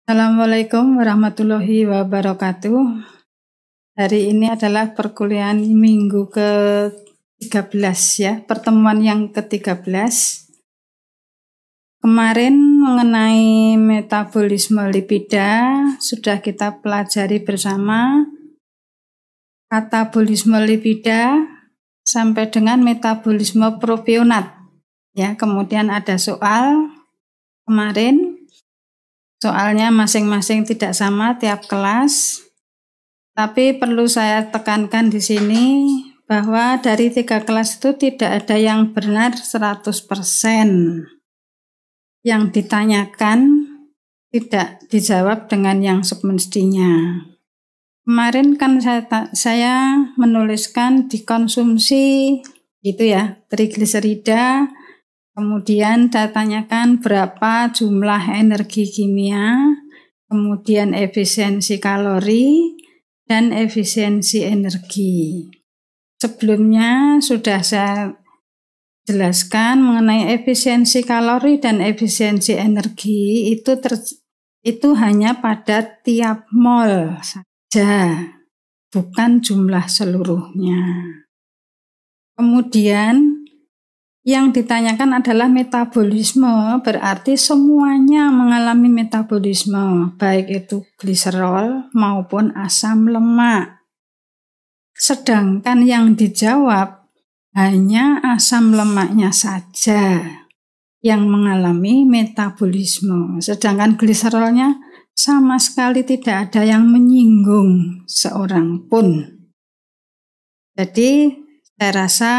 Assalamualaikum warahmatullahi wabarakatuh. Hari ini adalah perkuliahan minggu ke-13 ya, pertemuan yang ke-13. Kemarin mengenai metabolisme lipida sudah kita pelajari bersama katabolisme lipida sampai dengan metabolisme propionat. Ya, kemudian ada soal kemarin. Soalnya masing-masing tidak sama tiap kelas, tapi perlu saya tekankan di sini bahwa dari 3 kelas itu tidak ada yang benar 100%. Yang ditanyakan tidak dijawab dengan yang semestinya. Kemarin kan saya menuliskan dikonsumsi gitu ya, trigliserida. Kemudian saya tanyakan berapa jumlah energi kimia, kemudian efisiensi kalori, dan efisiensi energi. Sebelumnya sudah saya jelaskan mengenai efisiensi kalori dan efisiensi energi itu hanya pada tiap mol saja, bukan jumlah seluruhnya. Kemudian yang ditanyakan adalah metabolisme, berarti semuanya mengalami metabolisme, baik itu gliserol maupun asam lemak. Sedangkan yang dijawab hanya asam lemaknya saja yang mengalami metabolisme, sedangkan gliserolnya sama sekali tidak ada yang menyinggung seorang pun. Jadi saya rasa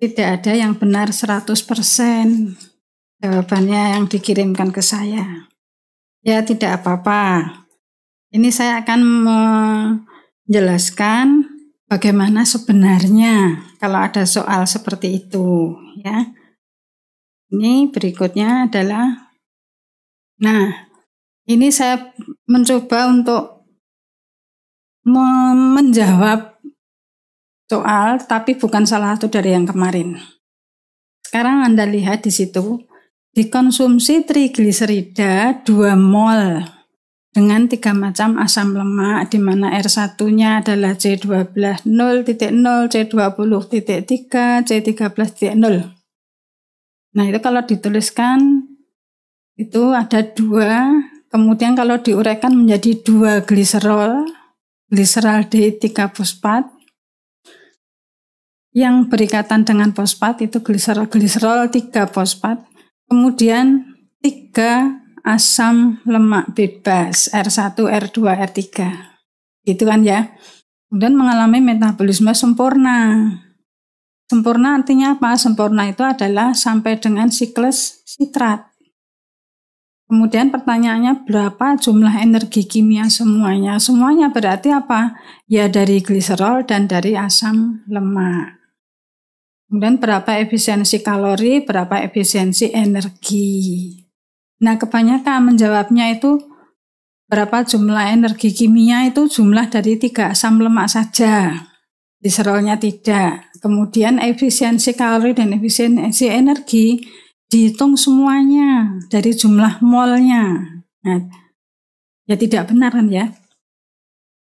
tidak ada yang benar 100% jawabannya yang dikirimkan ke saya. Ya tidak apa-apa. Ini saya akan menjelaskan bagaimana sebenarnya kalau ada soal seperti itu. Ya. Ini berikutnya adalah, ini saya mencoba untuk menjawab soal, tapi bukan salah satu dari yang kemarin. Sekarang Anda lihat di situ, dikonsumsi trigliserida 2 mol dengan 3 macam asam lemak, di mana R1-nya adalah C12 0.0, C20.3, C13.0. Nah, itu kalau dituliskan, itu ada 2, kemudian kalau diuraikan menjadi 2 gliserol D3 fosfat, yang berikatan dengan fosfat itu gliserol 3 fosfat, kemudian 3 asam lemak bebas R1, R2, R3. Gitu kan ya. Kemudian mengalami metabolisme sempurna. Sempurna artinya apa? Sempurna itu adalah sampai dengan siklus sitrat. Kemudian pertanyaannya berapa jumlah energi kimia semuanya? Semuanya berarti apa? Ya dari gliserol dan dari asam lemak. Kemudian berapa efisiensi kalori, berapa efisiensi energi. Nah, kebanyakan menjawabnya itu berapa jumlah energi kimia itu jumlah dari 3 asam lemak saja. Gliserolnya tidak. Kemudian efisiensi kalori dan efisiensi energi dihitung semuanya dari jumlah molnya. Nah, ya tidak benar kan ya.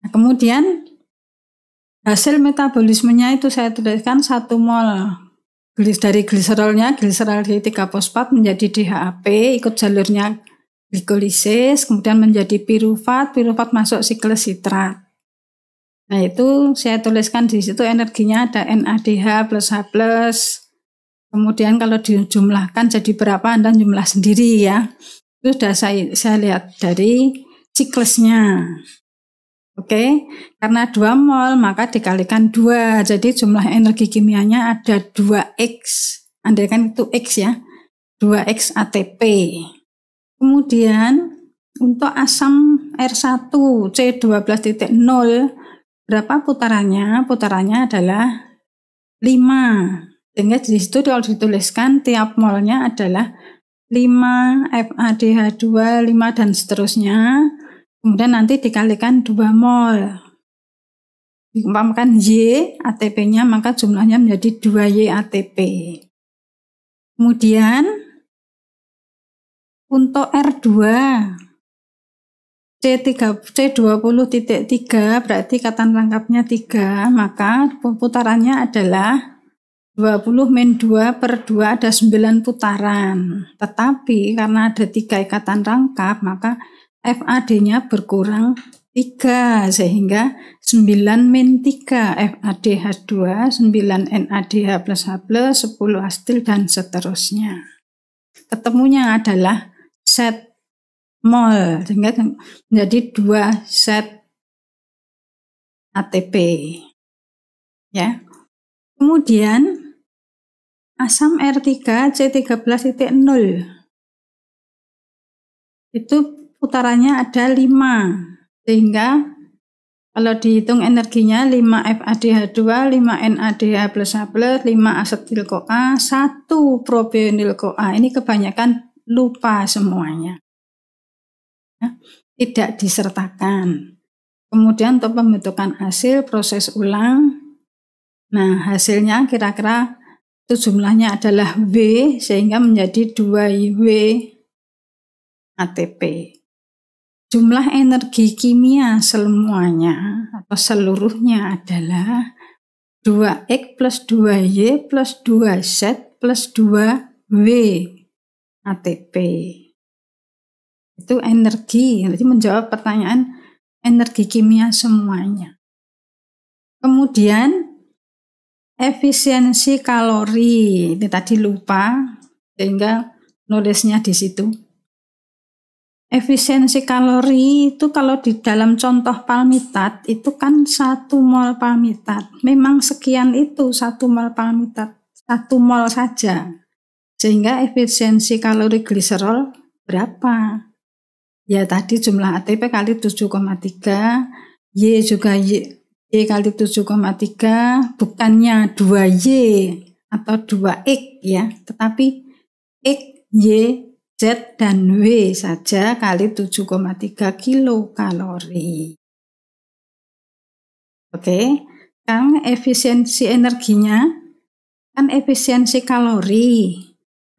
Nah, kemudian hasil metabolismenya itu saya tuliskan 1 mol dari gliserolnya, gliserol D3 fosfat menjadi DHAP, ikut jalurnya glikolisis, kemudian menjadi pirufat, pirufat masuk siklus sitrat. Nah, itu saya tuliskan di situ energinya ada NADH plus H+. Kemudian kalau dijumlahkan jadi berapa Anda jumlah sendiri ya. Itu sudah saya lihat dari siklusnya. Oke, karena 2 mol maka dikalikan 2, jadi jumlah energi kimianya ada 2X, andaikan itu X ya, 2X ATP. Kemudian untuk asam R1 C12.0 berapa putarannya? Putarannya adalah 5, sehingga di situ kalau dituliskan tiap molnya adalah 5 FADH2, 5 dan seterusnya. Kemudian nanti dikalikan 2 mol. Diumpamakan Y ATP-nya maka jumlahnya menjadi 2Y ATP. Kemudian untuk R2 C20.3 berarti ikatan rangkapnya 3, maka putarannya adalah 20-2/2 ada 9 putaran. Tetapi karena ada 3 ikatan rangkap, maka FAD-nya berkurang 3 sehingga 9-3 FADH2, 9 NADH plus H+, 10 astil dan seterusnya. Ketemunya adalah set mol sehingga menjadi 2 set ATP. Ya. Kemudian asam R3 C13.0 itu putarannya ada 5 sehingga kalau dihitung energinya 5 FADH2, 5 NADH plus H+, 5 asetil-CoA, 1 propionil-CoA. Ini kebanyakan lupa semuanya. Tidak disertakan. Kemudian untuk pembentukan hasil proses ulang. Nah, hasilnya kira-kira itu jumlahnya adalah W sehingga menjadi 2W ATP. Jumlah energi kimia semuanya atau seluruhnya adalah 2X plus 2Y plus 2Z plus 2W ATP. Itu energi, jadi menjawab pertanyaan energi kimia semuanya. Kemudian efisiensi kalori, ini tadi lupa sehingga nulisnya di situ. Efisiensi kalori itu kalau di dalam contoh palmitat itu kan 1 mol palmitat. Memang sekian itu 1 mol palmitat, 1 mol saja. Sehingga efisiensi kalori gliserol berapa? Ya tadi jumlah ATP kali 7,3, Y juga Y kali 7,3, bukannya 2Y atau 2X ya, tetapi X, Y, Z, dan W saja kali 7,3 kilokalori. Oke, sekarang efisiensi energinya, kan efisiensi kalori.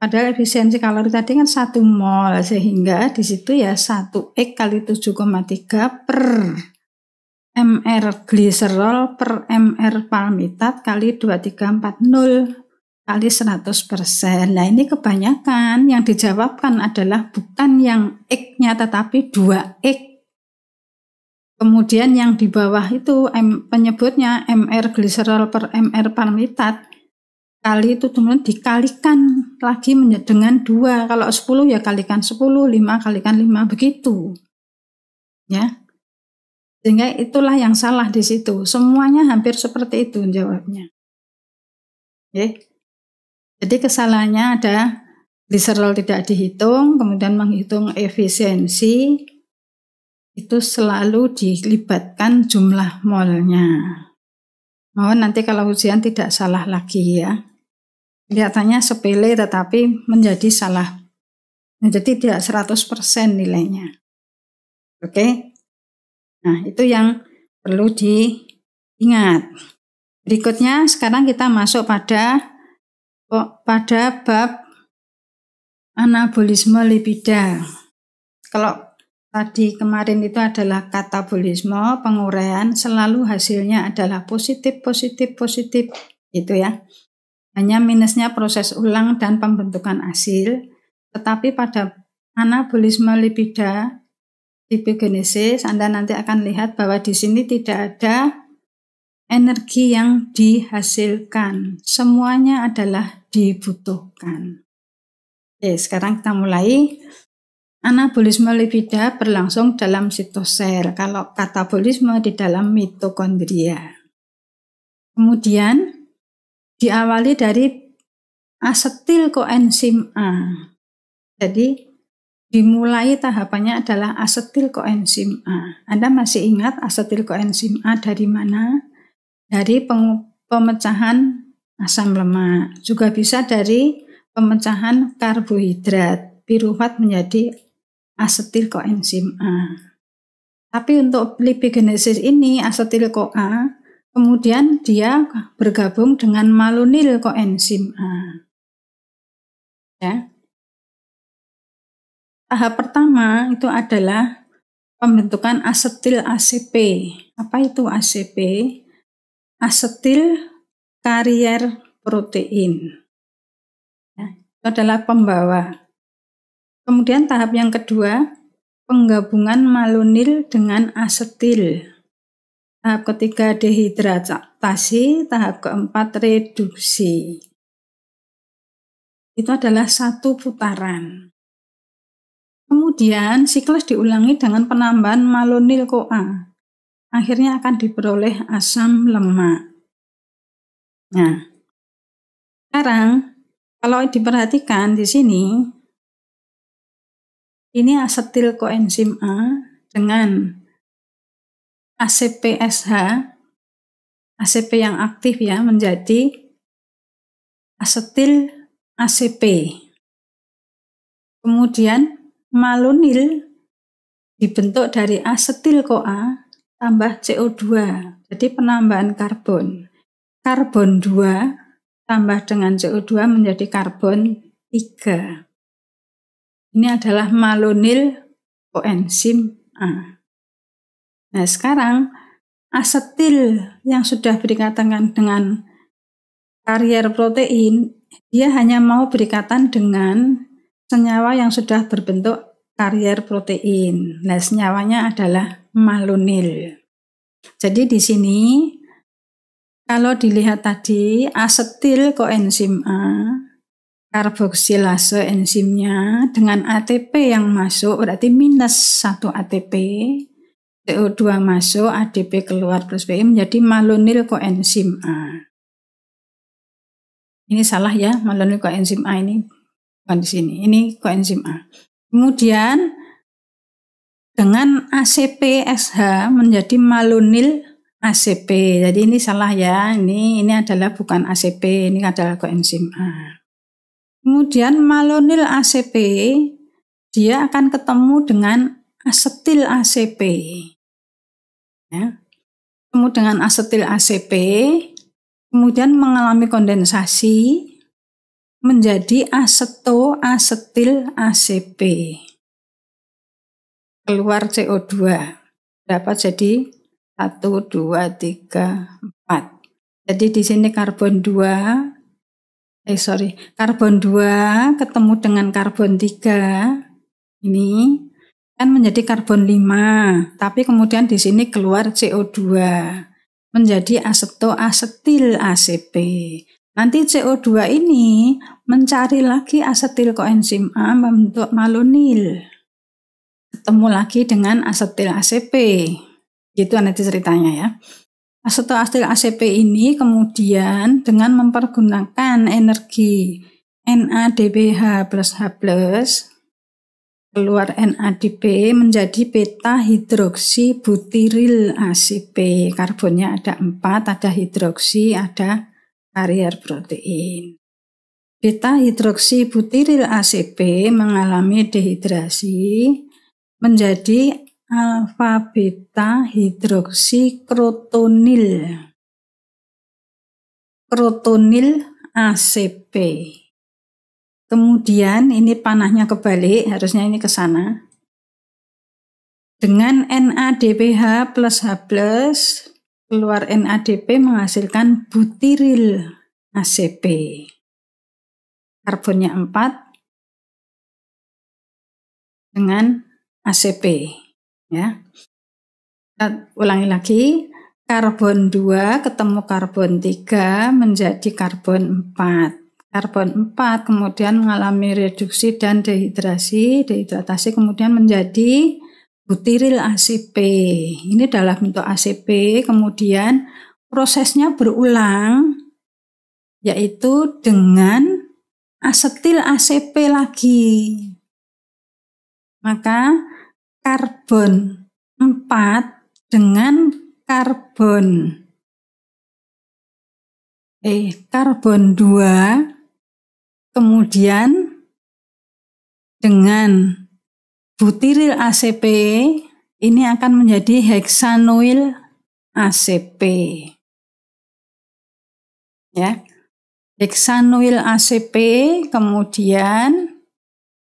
Padahal efisiensi kalori tadi kan 1 mol, sehingga di situ ya 1X kali 7,3 per mR gliserol per mR palmitat kali 2340 kali 100%. Nah ini kebanyakan yang dijawabkan adalah bukan yang X-nya tetapi 2X. Kemudian yang di bawah itu penyebutnya mR gliserol per mR palmitat. Kali itu kemudian dikalikan lagi dengan 2. Kalau 10 ya kalikan 10, 5 kalikan 5 begitu. Ya. Sehingga itulah yang salah di situ. Semuanya hampir seperti itu jawabnya. Oke. Jadi kesalahannya ada gliserol tidak dihitung, kemudian menghitung efisiensi itu selalu dilibatkan jumlah molnya. Mohon nanti kalau ujian tidak salah lagi ya. Kelihatannya sepele tetapi menjadi salah. Jadi tidak 100% nilainya. Oke. Nah, itu yang perlu diingat. Berikutnya sekarang kita masuk pada bab anabolisme lipida. Kalau tadi kemarin itu adalah katabolisme, penguraian, selalu hasilnya adalah positif gitu ya. Hanya minusnya proses ulang dan pembentukan asil. Tetapi pada anabolisme lipida, lipogenesis, Anda nanti akan lihat bahwa di sini tidak ada energi yang dihasilkan. Semuanya adalah dibutuhkan. Oke, sekarang kita mulai. Anabolisme lipida berlangsung dalam sitosel. Kalau katabolisme di dalam mitokondria. Kemudian diawali dari asetil koenzim A. Jadi dimulai tahapannya adalah asetil koenzim A. Anda masih ingat asetil koenzim A dari mana? Dari pemecahan asam lemak. Juga bisa dari pemecahan karbohidrat. Piruvat menjadi asetil koenzim A. Tapi untuk lipogenesis ini asetil-CoA kemudian dia bergabung dengan malonil koenzim A. Ya. Tahap pertama itu adalah pembentukan asetil ACP. Apa itu ACP? Asetil karier protein. Ya, itu adalah pembawa. Kemudian tahap yang kedua, penggabungan malonil dengan asetil. Tahap ketiga dehidratasi, tahap keempat reduksi. Itu adalah satu putaran. Kemudian siklus diulangi dengan penambahan malonil-CoA. Akhirnya akan diperoleh asam lemak. Nah, sekarang kalau diperhatikan di sini, ini asetil koenzim A dengan ACPSH, ACP yang aktif ya, menjadi asetil ACP. Kemudian malonil dibentuk dari asetil-CoA tambah CO2, jadi penambahan karbon. Karbon 2 tambah dengan CO2 menjadi karbon 3. Ini adalah malonil koenzim A. Nah, sekarang asetil yang sudah berikatan dengan karier protein, dia hanya mau berikatan dengan senyawa yang sudah berbentuk karier protein. Nah, senyawanya adalah malonil. Jadi di sini kalau dilihat tadi asetil koenzim A, karboksilase enzimnya dengan ATP yang masuk berarti minus 1 ATP, CO2 masuk, ADP keluar plus BI menjadi malonil koenzim A. Ini salah ya, malonil koenzim A ini bukan di sini, ini koenzim A. Kemudian dengan ACPSH menjadi malonil ACP. Jadi ini salah ya, ini adalah bukan ACP, ini adalah koenzim A. Kemudian malonil ACP, dia akan ketemu dengan asetil ACP. Ya. Ketemu dengan asetil ACP, kemudian mengalami kondensasi menjadi asetil ACP. Keluar CO2. Dapat jadi 1, 2, 3, 4. Jadi di sini karbon 2 karbon 2 ketemu dengan karbon 3, ini kan menjadi karbon 5, tapi kemudian di sini keluar CO2, menjadi asetil ACP. Nanti CO2 ini mencari lagi asetil koenzim A membentuk malonil, ketemu lagi dengan asetil ACP, gitu nanti ceritanya ya. Asetil ACP ini kemudian dengan mempergunakan energi NADPH plus H+, keluar NADP menjadi beta hidroksi butiril ACP. Karbonnya ada 4, ada hidroksi, ada karier protein. Beta hidroksi butiril ACP mengalami dehidrasi menjadi alfa beta hidroksi krotonil ACP. Kemudian ini panahnya kebalik, harusnya ini ke sana. Dengan NADPH plus H+, keluar NADP menghasilkan butiril ACP. Karbonnya 4 dengan ACP. Ya. Kita ulangi lagi, karbon 2 ketemu karbon 3 menjadi karbon 4. Karbon 4 kemudian mengalami reduksi dan dehidratasi kemudian menjadi butiril ACP. Ini adalah bentuk ACP, kemudian prosesnya berulang, yaitu dengan asetil ACP lagi. Maka karbon 4 dengan karbon 2 kemudian dengan butiril ACP ini akan menjadi heksanoil ACP. Ya. Heksanoil ACP kemudian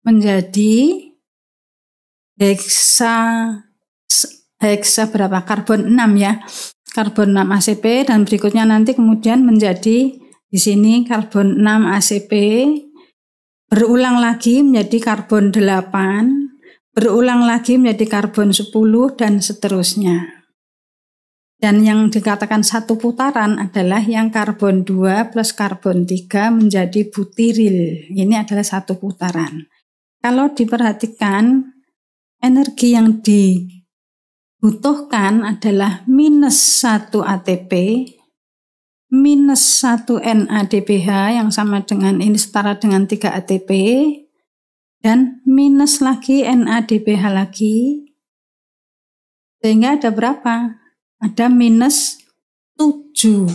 menjadi heksasanil heksa berapa? Karbon 6 ya. Karbon 6 ACP dan berikutnya nanti kemudian menjadi di sini karbon 6 ACP, berulang lagi menjadi karbon 8, berulang lagi menjadi karbon 10 dan seterusnya. Dan yang dikatakan satu putaran adalah yang karbon 2 plus karbon 3 menjadi butiril. Ini adalah satu putaran. Kalau diperhatikan, energi yang dibutuhkan adalah minus 1 ATP, minus 1 NADPH yang sama dengan ini setara dengan 3 ATP, dan minus lagi NADPH lagi, sehingga ada berapa? Ada minus 7.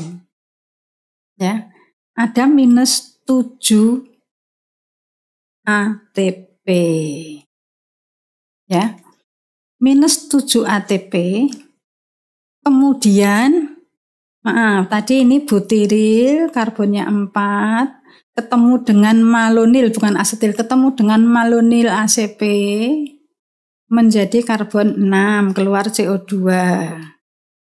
Ya, ada minus 7 ATP. Ya, minus 7 ATP. Kemudian, maaf, tadi ini butiril, karbonnya 4, ketemu dengan malonil, bukan asetil, ketemu dengan malonil ACP, menjadi karbon 6, keluar CO2.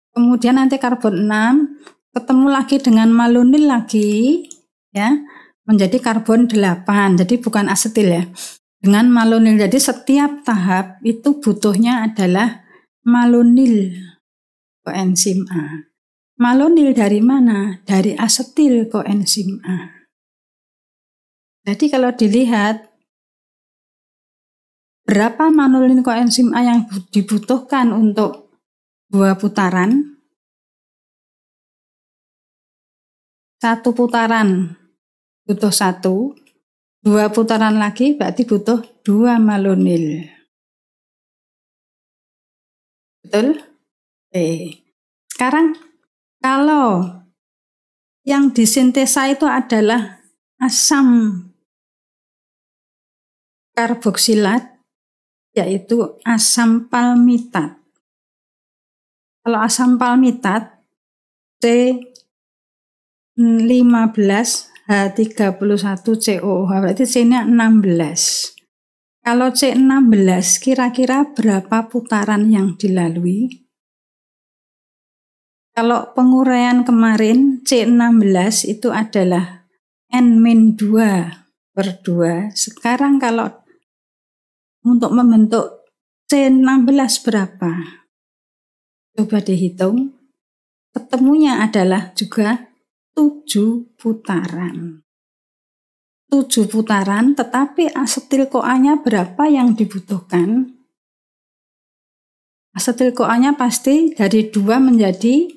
Kemudian nanti karbon 6, ketemu lagi dengan malonil lagi, ya, menjadi karbon 8, jadi bukan asetil ya, dengan malonil. Jadi setiap tahap itu butuhnya adalah malonil koenzim A. Malonil dari mana? Dari asetil koenzim A. Jadi kalau dilihat berapa malonil koenzim A yang dibutuhkan untuk 2 putaran, 1 putaran butuh 1, 2 putaran lagi berarti butuh 2 malonil. Betul? Sekarang kalau yang disintesa itu adalah asam karboksilat, yaitu asam palmitat. Kalau asam palmitat C15H31COOH, berarti C-nya 16. Kalau C16 kira-kira berapa putaran yang dilalui? Kalau penguraian kemarin C16 itu adalah N-2/2. Sekarang kalau untuk membentuk C16 berapa? Coba dihitung. Ketemunya adalah juga 7 putaran. 7 putaran, tetapi asetil-CoA-nya berapa yang dibutuhkan? Asetil-CoA-nya pasti dari 2 menjadi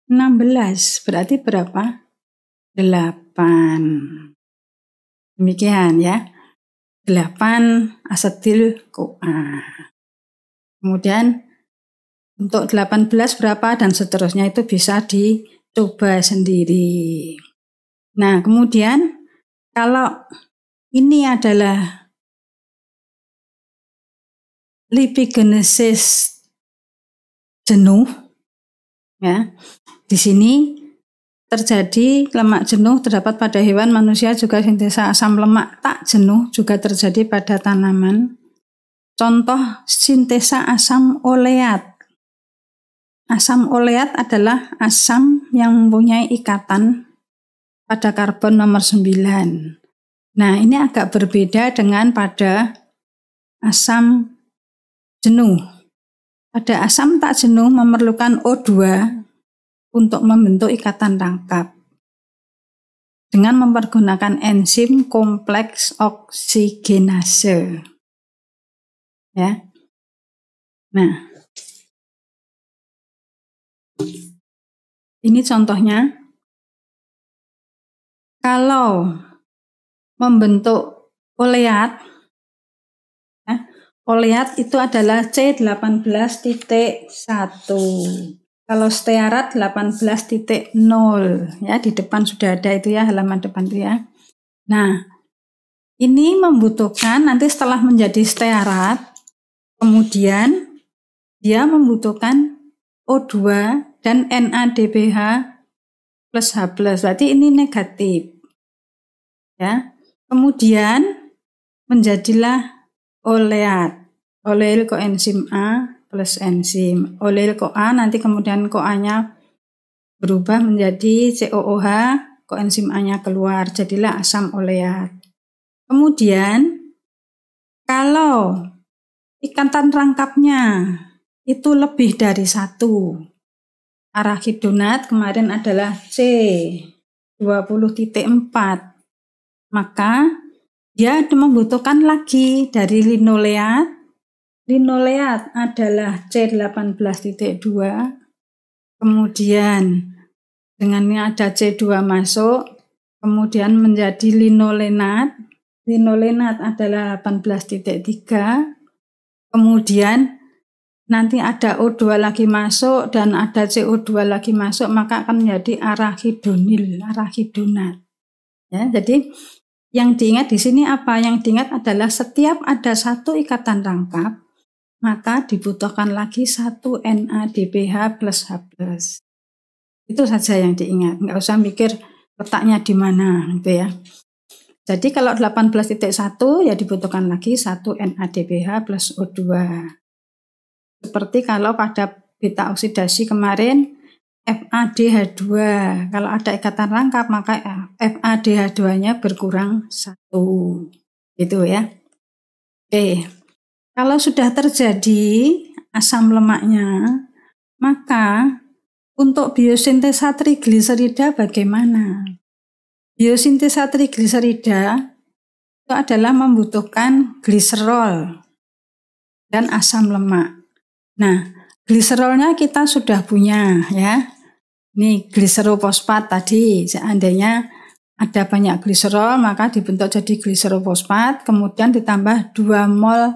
16, berarti berapa? 8. Demikian ya. 8 asetil-CoA. Kemudian untuk 18 berapa dan seterusnya itu bisa dicoba sendiri. Nah, kemudian kalau ini adalah lipigenesis jenuh, ya. Di sini terjadi lemak jenuh terdapat pada hewan, manusia juga sintesa asam lemak tak jenuh juga terjadi pada tanaman. Contoh sintesa asam oleat. Asam oleat adalah asam yang mempunyai ikatan pada karbon nomor 9. Nah, ini agak berbeda dengan pada asam jenuh. Pada asam tak jenuh memerlukan O2 untuk membentuk ikatan rangkap dengan mempergunakan enzim kompleks oksigenase. Ya. Nah, ini contohnya. Kalau membentuk oleat, ya, oleat itu adalah C18.1. Kalau stearat 18.0, ya, di depan sudah ada itu ya, halaman depan itu ya. Nah, ini membutuhkan nanti setelah menjadi stearat, kemudian dia membutuhkan O2 dan NADPH plus H+, berarti ini negatif. Ya. Kemudian menjadilah oleat. Oleil koenzim A plus enzim. Olil-CoA nanti kemudian CoA-nya berubah menjadi COOH, koenzim A-nya keluar, jadilah asam oleat. Kemudian kalau ikatan rangkapnya itu lebih dari 1, arachidonat kemarin adalah C20.4, maka dia membutuhkan lagi dari linoleat. Linoleat adalah C18.2, kemudian dengannya ada C2 masuk, kemudian menjadi linolenat. Linolenat adalah 18.3, kemudian nanti ada O2 lagi masuk dan ada CO2 lagi masuk, maka akan menjadi arachidonil, arachidonat. Ya, jadi yang diingat di sini apa? Yang diingat adalah setiap ada 1 ikatan rangkap, maka dibutuhkan lagi 1 NADPH plus H+. Itu saja yang diingat, nggak usah mikir letaknya di mana gitu ya. Jadi kalau 18.1 ya dibutuhkan lagi 1 NADPH plus O2. Seperti kalau pada beta oksidasi kemarin FADH2, kalau ada ikatan rangkap maka FADH2-nya berkurang 1, gitu ya. Oke, kalau sudah terjadi asam lemaknya, maka untuk biosintesa trigliserida bagaimana? Biosintesa trigliserida itu adalah membutuhkan gliserol dan asam lemak. Nah, gliserolnya kita sudah punya ya. Ini gliserofosfat tadi, seandainya ada banyak gliserol maka dibentuk jadi gliserofosfat, kemudian ditambah 2 mol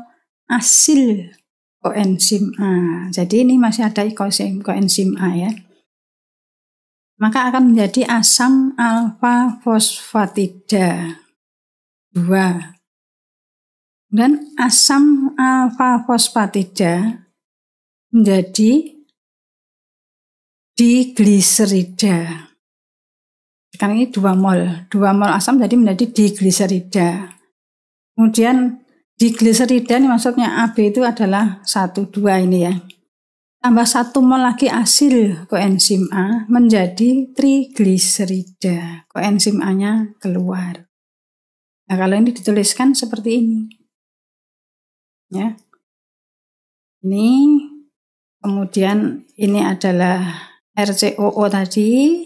asil koenzim A. Jadi ini masih ada koenzim A ya. Maka akan menjadi asam alfa fosfatida 2. Dan asam alfa fosfatida menjadi digliserida. Sekarang ini 2 mol. 2 mol asam jadi menjadi digliserida. Kemudian digliserida ini maksudnya AB itu adalah 1, 2 ini ya. Tambah 1 mol lagi asil koenzim A menjadi trigliserida. Koenzim A-nya keluar. Nah, kalau ini dituliskan seperti ini. Ya. Ini kemudian ini adalah RCOO tadi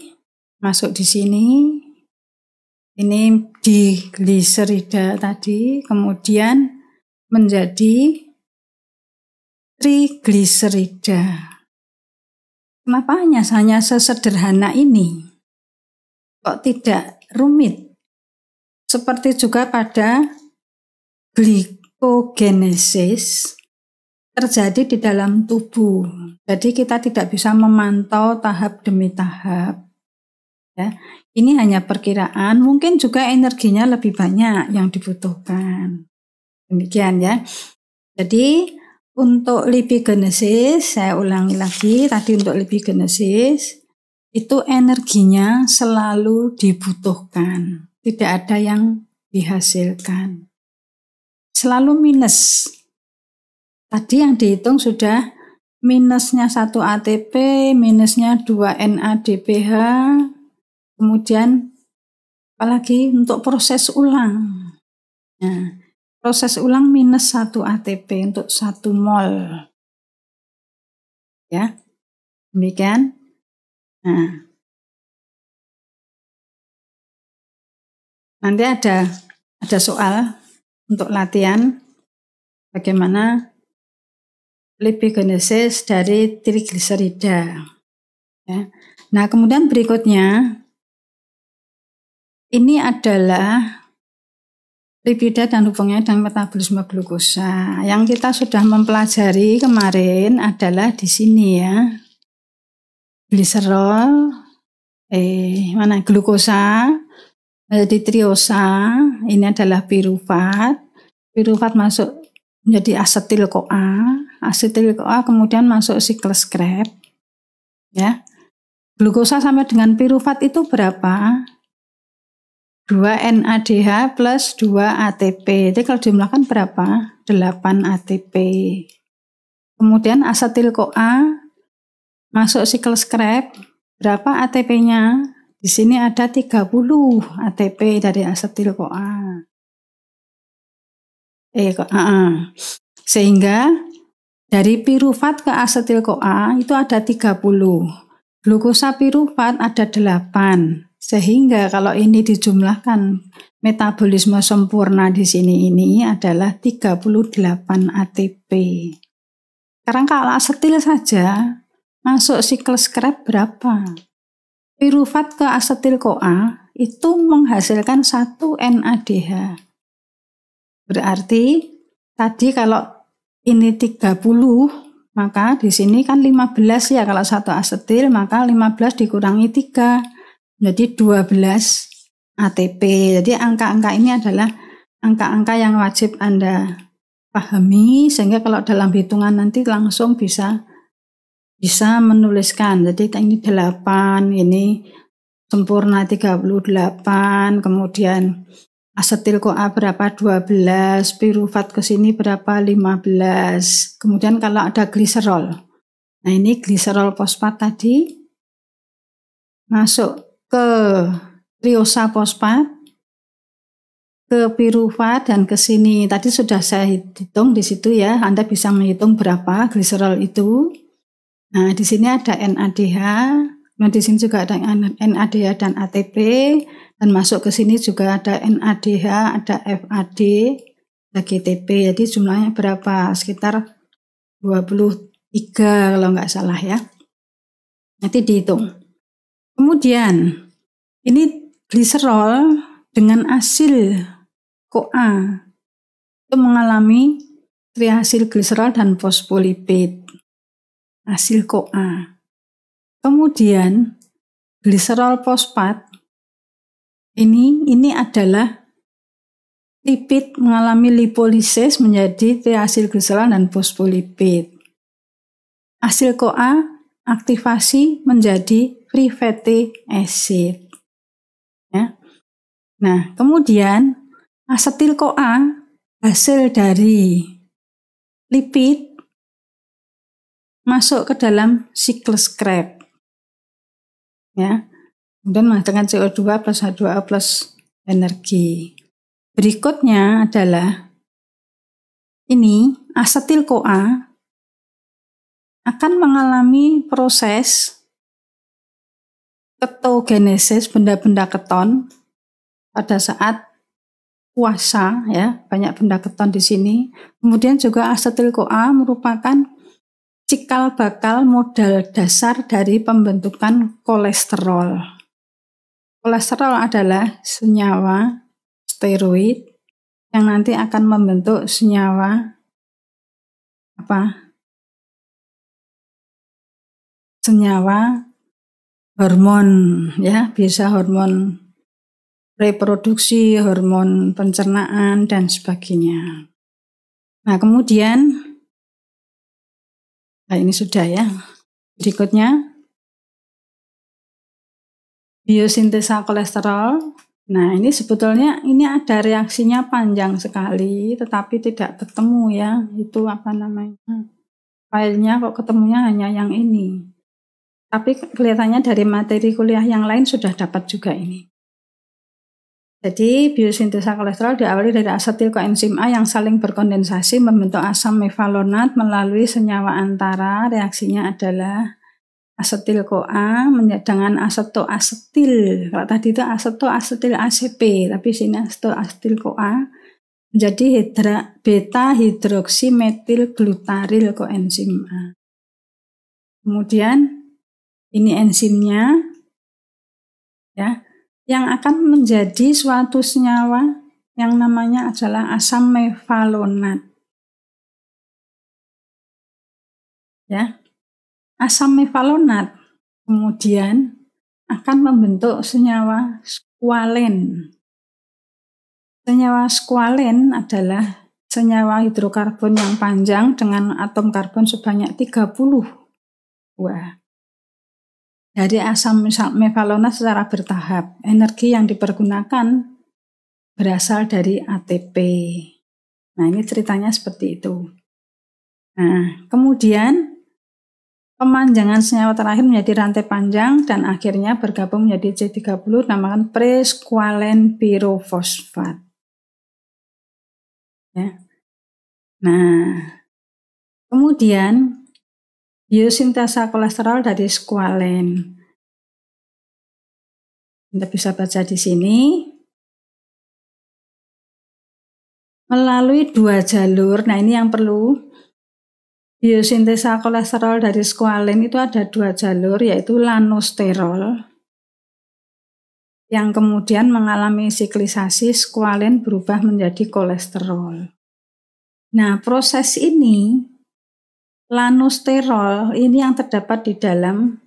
masuk di sini. Ini digliserida tadi kemudian menjadi trigliserida. Kenapa hanya sesederhana ini? Kok tidak rumit? Seperti juga pada glikogenesis terjadi di dalam tubuh. Jadi kita tidak bisa memantau tahap demi tahap. Ya, ini hanya perkiraan, mungkin juga energinya lebih banyak yang dibutuhkan. Demikian ya. Jadi untuk lipigenesis, saya ulangi lagi, tadi untuk lipigenesis itu energinya selalu dibutuhkan, tidak ada yang dihasilkan. Selalu minus. Tadi yang dihitung sudah minusnya 1 ATP, minusnya 2 NADPH, kemudian apalagi untuk proses ulang. Nah, proses ulang minus 1 ATP untuk 1 mol. Ya, demikian. Nah, nanti ada soal untuk latihan bagaimana lipigenesis dari trigliserida. Ya. Nah, kemudian berikutnya ini adalah lipida dan hubungannya dengan metabolisme glukosa. Yang kita sudah mempelajari kemarin adalah di sini ya. Gliserol, glukosa, jadi triosa, ini adalah pirufat. Pirufat masuk menjadi asetil-CoA. Asetil-CoA kemudian masuk siklus Krebs. Ya. Glukosa sampai dengan pirufat itu berapa? 2 NADH plus 2 ATP. Jadi kalau dijumlahkan berapa? 8 ATP. Kemudian asetil-CoA masuk siklus Krebs, berapa ATP-nya? Di sini ada 30 ATP dari asetil-CoA. Sehingga dari pirufat ke asetil-CoA itu ada 30. Glukosa pirufat ada 8. Sehingga kalau ini dijumlahkan metabolisme sempurna di sini ini adalah 38 ATP. Sekarang kalau asetil saja masuk siklus Krebs berapa? Pirufat ke asetil-CoA itu menghasilkan 1 NADH. Berarti tadi kalau ini 30, maka di sini kan 15 ya, kalau 1 asetil maka 15 dikurangi 3, jadi 12 ATP. Jadi angka-angka ini adalah angka-angka yang wajib Anda pahami, sehingga kalau dalam hitungan nanti langsung bisa menuliskan. Jadi ini 8, ini sempurna 38, kemudian asetil-CoA berapa 12, pirufat ke sini berapa 15. Kemudian kalau ada gliserol. Nah, ini gliserol fosfat tadi masuk ke triosa fosfat, ke pirufat dan ke sini. Tadi sudah saya hitung di situ ya. Anda bisa menghitung berapa gliserol itu. Nah, di sini ada NADH. Nah, di sini juga ada NADH dan ATP. Dan masuk ke sini juga ada NADH, ada FAD, ada GTP. Jadi jumlahnya berapa? Sekitar 23 kalau nggak salah ya. Nanti dihitung. Kemudian ini gliserol dengan asil CoA itu mengalami triasil gliserol dan fosfolipid. Asil CoA. Kemudian gliserol fosfat ini adalah lipid mengalami lipolisis menjadi triasil gliserol dan fosfolipid. Asil CoA aktivasi menjadi free fatty acid. Ya. Nah, kemudian asetil-CoA hasil dari lipid masuk ke dalam siklus Krebs. Ya. Kemudian menghasilkan CO2 plus H2O plus energi. Berikutnya adalah ini asetil-CoA akan mengalami proses ketogenesis benda-benda keton pada saat puasa ya, banyak benda keton di sini. Kemudian juga asetil-CoA merupakan cikal bakal modal dasar dari pembentukan kolesterol. Kolesterol adalah senyawa steroid yang nanti akan membentuk senyawa senyawa hormon ya, bisa hormon reproduksi, hormon pencernaan dan sebagainya. Nah, kemudian ini sudah ya. Berikutnya biosintesa kolesterol. Nah, ini sebetulnya ini ada reaksinya panjang sekali, tetapi tidak ketemu ya. Itu filenya kok ketemunya hanya yang ini. Tapi kelihatannya dari materi kuliah yang lain sudah dapat juga ini. Jadi biosintesa kolesterol diawali dari asetil koenzim A yang saling berkondensasi membentuk asam mevalonat melalui senyawa antara. Reaksinya adalah asetil-CoA dengan asetoasetil. Kalau tadi itu asetoasetil ACP, tapi sini asetoasetil-CoA menjadi beta hidroksi metil glutaril koenzim A. Kemudian ini enzimnya ya, yang akan menjadi suatu senyawa yang namanya adalah asam mevalonat. Ya. Asam mevalonat kemudian akan membentuk senyawa skualen. Senyawa skualen adalah senyawa hidrokarbon yang panjang dengan atom karbon sebanyak 30 buah. Dari asam mevalonat secara bertahap, energi yang dipergunakan berasal dari ATP. Nah, ini ceritanya seperti itu. Nah, kemudian pemanjangan senyawa terakhir menjadi rantai panjang dan akhirnya bergabung menjadi C30, namakan presqualen pirofosfat. Ya. Nah, kemudian biosintesa kolesterol dari squalen. Anda bisa baca di sini. Melalui 2 jalur, nah ini yang perlu. Biosintesa kolesterol dari squalen itu ada 2 jalur, yaitu lanosterol, yang kemudian mengalami siklisasi, squalen berubah menjadi kolesterol. Nah, proses ini, lanosterol ini yang terdapat di dalam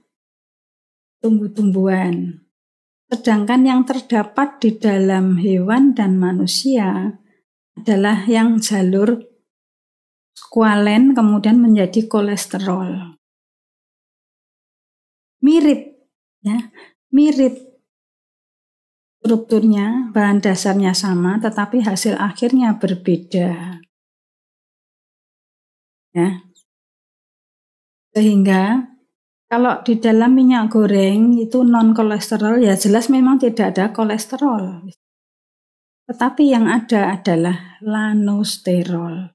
tumbuh-tumbuhan. Sedangkan yang terdapat di dalam hewan dan manusia adalah yang jalur squalen kemudian menjadi kolesterol. Mirip, ya, mirip strukturnya, bahan dasarnya sama, tetapi hasil akhirnya berbeda. Ya. Sehingga kalau di dalam minyak goreng itu non kolesterol, ya jelas memang tidak ada kolesterol. Tetapi yang ada adalah lanosterol.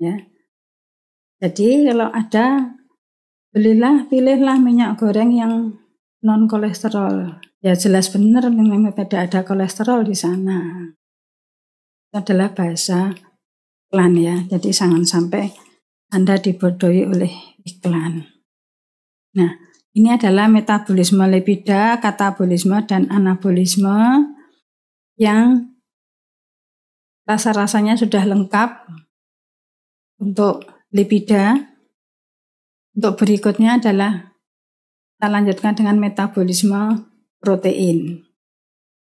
Ya. Jadi kalau ada, pilihlah minyak goreng yang non kolesterol. Ya jelas benar memang tidak ada kolesterol di sana. Itu adalah bahasa iklan ya. Jadi jangan sampai Anda dibodohi oleh iklan. Nah, ini adalah metabolisme lipida, katabolisme, dan anabolisme yang rasa-rasanya sudah lengkap untuk lipida. Untuk berikutnya adalah kita lanjutkan dengan metabolisme protein.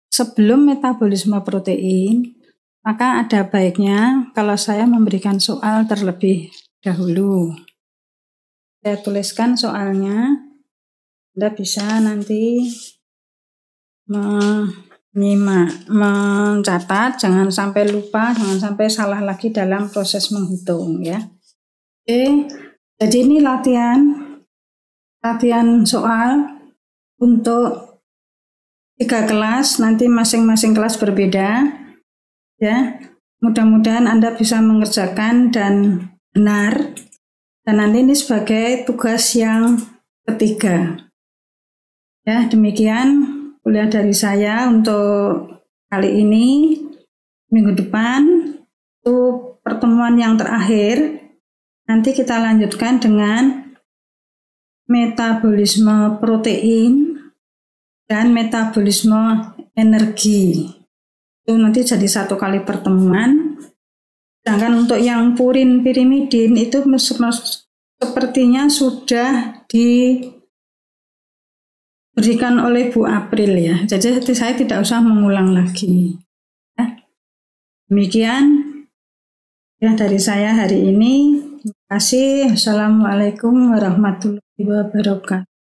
Sebelum metabolisme protein, maka ada baiknya kalau saya memberikan soal terlebih dahulu. Saya tuliskan soalnya, Anda bisa nanti menyimak, mencatat, jangan sampai lupa, jangan sampai salah lagi dalam proses menghitung ya. Oke, jadi ini latihan soal untuk 3 kelas, nanti masing-masing kelas berbeda ya. Mudah-mudahan Anda bisa mengerjakan dan benar, dan nanti ini sebagai tugas yang ketiga ya. Demikian kuliah dari saya untuk kali ini. Minggu depan itu pertemuan yang terakhir, nanti kita lanjutkan dengan metabolisme protein dan metabolisme energi. Itu nanti jadi 1 kali pertemuan. Sedangkan untuk yang purin pirimidin itu sepertinya sudah diberikan oleh Bu April ya. Jadi saya tidak usah mengulang lagi. Ya. Demikian ya dari saya hari ini. Terima kasih. Assalamualaikum warahmatullahi wabarakatuh.